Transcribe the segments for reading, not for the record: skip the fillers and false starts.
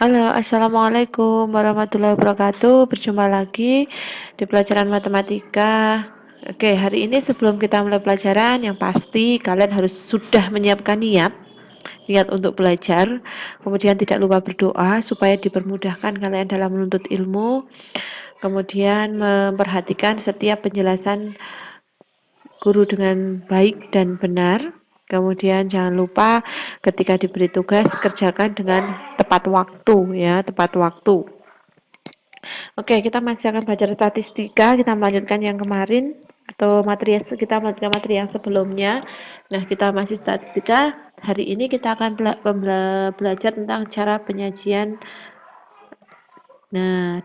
Halo, assalamualaikum warahmatullahi wabarakatuh. Berjumpa lagi di pelajaran matematika. Oke, hari ini sebelum kita mulai pelajaran, yang pasti kalian harus sudah menyiapkan niat untuk belajar. Kemudian tidak lupa berdoa supaya dipermudahkan kalian dalam menuntut ilmu. Kemudian memperhatikan setiap penjelasan guru dengan baik dan benar. Kemudian jangan lupa ketika diberi tugas kerjakan dengan tepat waktu ya, tepat waktu. Oke, kita masih akan belajar statistika, kita melanjutkan yang kemarin atau kita melanjutkan materi yang sebelumnya. Nah, kita masih statistika. Hari ini kita akan belajar tentang cara penyajian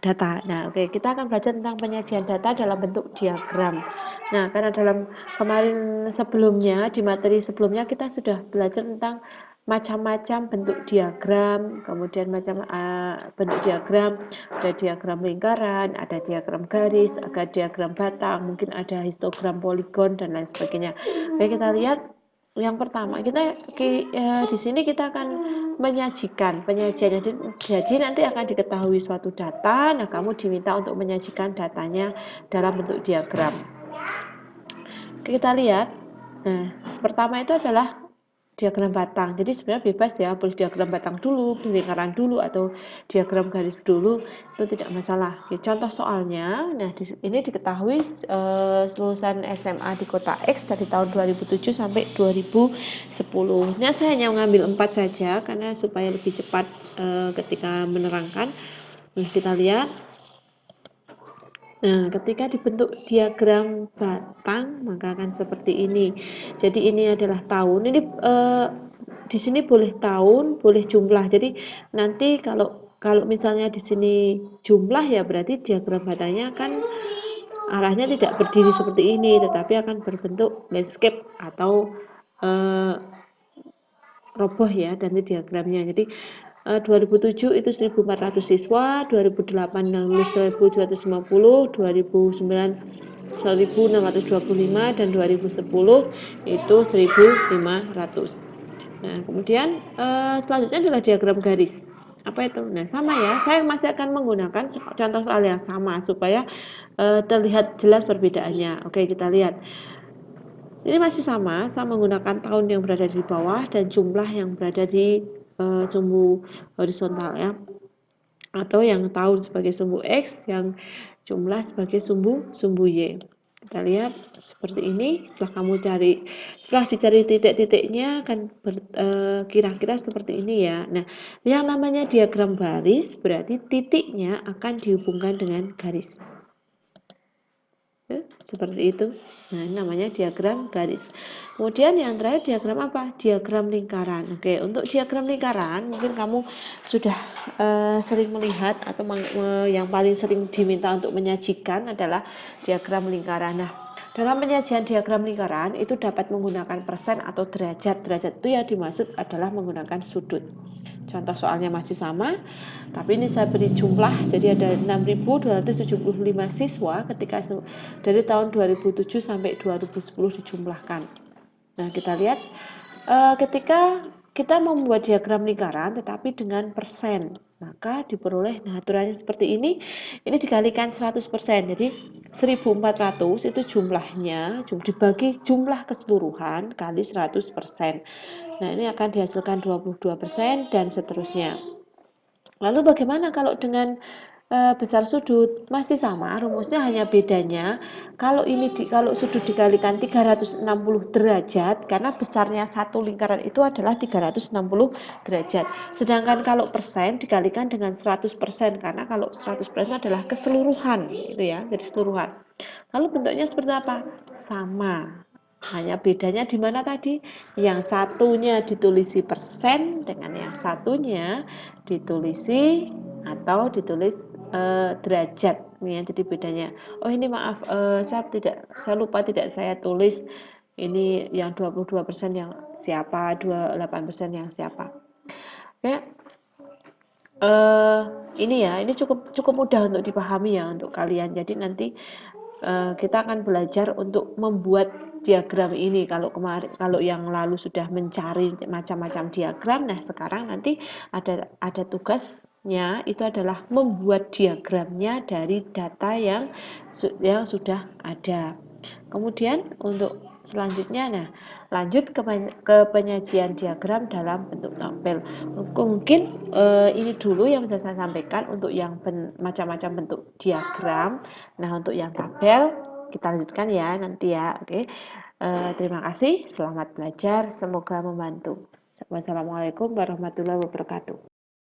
data. Nah, oke, kita akan belajar tentang penyajian data dalam bentuk diagram. Nah, karena dalam kemarin sebelumnya, di materi sebelumnya kita sudah belajar tentang macam-macam bentuk diagram, kemudian bentuk diagram, ada diagram lingkaran, ada diagram garis, ada diagram batang, mungkin ada histogram poligon dan lain sebagainya. Oke, kita lihat yang pertama, di sini kita akan menyajikan penyajian. Jadi nanti akan diketahui suatu data, nah kamu diminta untuk menyajikan datanya dalam bentuk diagram. Kita lihat, nah pertama itu adalah diagram batang. Jadi sebenarnya bebas ya, boleh diagram batang dulu, lingkaran dulu, atau diagram garis dulu, itu tidak masalah. Oke, contoh soalnya, nah ini diketahui lulusan SMA di kota X dari tahun 2007 sampai 2010. Nah, saya hanya mengambil 4 saja karena supaya lebih cepat ketika menerangkan. Nah, kita lihat. Nah, ketika dibentuk diagram batang, maka akan seperti ini. Jadi ini adalah tahun. Ini di sini boleh tahun, boleh jumlah. Jadi nanti kalau misalnya di sini jumlah ya berarti diagram batangnya akan arahnya tidak berdiri seperti ini, tetapi akan berbentuk landscape atau roboh ya dan ini diagramnya. Jadi 2007 itu 1.400 siswa, 2008 lulus 1.250, 2009 1.625 dan 2010 itu 1.500. Nah, kemudian selanjutnya adalah diagram garis. Apa itu? Nah, sama ya. Saya masih akan menggunakan contoh soal yang sama supaya terlihat jelas perbedaannya. Oke, kita lihat. Ini masih sama, saya menggunakan tahun yang berada di bawah dan jumlah yang berada di sumbu horizontal ya, atau yang tahun sebagai sumbu X, yang jumlah sebagai sumbu Y. Kita lihat seperti ini. Setelah dicari titik-titiknya akan kira-kira seperti ini ya. Nah, yang namanya diagram baris berarti titiknya akan dihubungkan dengan garis. Seperti itu. Nah, ini namanya diagram garis. Kemudian yang terakhir diagram apa? Diagram lingkaran. Oke, untuk diagram lingkaran mungkin kamu sudah sering melihat atau yang paling sering diminta untuk menyajikan adalah diagram lingkaran. Nah, dalam penyajian diagram lingkaran itu dapat menggunakan persen atau derajat. Derajat itu yang dimaksud adalah menggunakan sudut. Contoh soalnya masih sama, tapi ini saya beri jumlah, jadi ada 6.275 siswa ketika dari tahun 2007 sampai 2010 dijumlahkan. Nah, kita lihat ketika kita membuat diagram lingkaran tetapi dengan persen, maka diperoleh, nah aturannya seperti ini dikalikan 100%, jadi 1.400 itu jumlahnya dibagi jumlah keseluruhan kali 100%. Nah, ini akan dihasilkan 22% dan seterusnya. Lalu bagaimana kalau dengan besar sudut? Masih sama, rumusnya hanya bedanya kalau sudut dikalikan 360 derajat, karena besarnya satu lingkaran itu adalah 360 derajat. Sedangkan kalau persen dikalikan dengan 100%, karena kalau 100% adalah keseluruhan itu ya, jadi keseluruhan. Lalu bentuknya seperti apa? Sama. Hanya bedanya di mana tadi? Yang satunya ditulisi persen dengan yang satunya ditulis derajat. Ini jadi bedanya. Oh, ini maaf, saya lupa tidak saya tulis ini yang 22% yang siapa, 28% yang siapa. Oke. Ini cukup mudah untuk dipahami ya untuk kalian. Jadi nanti kita akan belajar untuk membuat diagram ini. Kalau yang lalu sudah mencari macam-macam diagram, nah sekarang nanti ada tugas selanjutnya itu adalah membuat diagramnya dari data yang sudah ada. Kemudian untuk selanjutnya, nah lanjut ke penyajian diagram dalam bentuk tabel. Mungkin ini dulu yang bisa saya sampaikan untuk yang macam-macam bentuk diagram. Nah untuk yang tabel kita lanjutkan ya nanti ya. Oke. Terima kasih, selamat belajar, semoga membantu. Wassalamualaikum warahmatullahi wabarakatuh.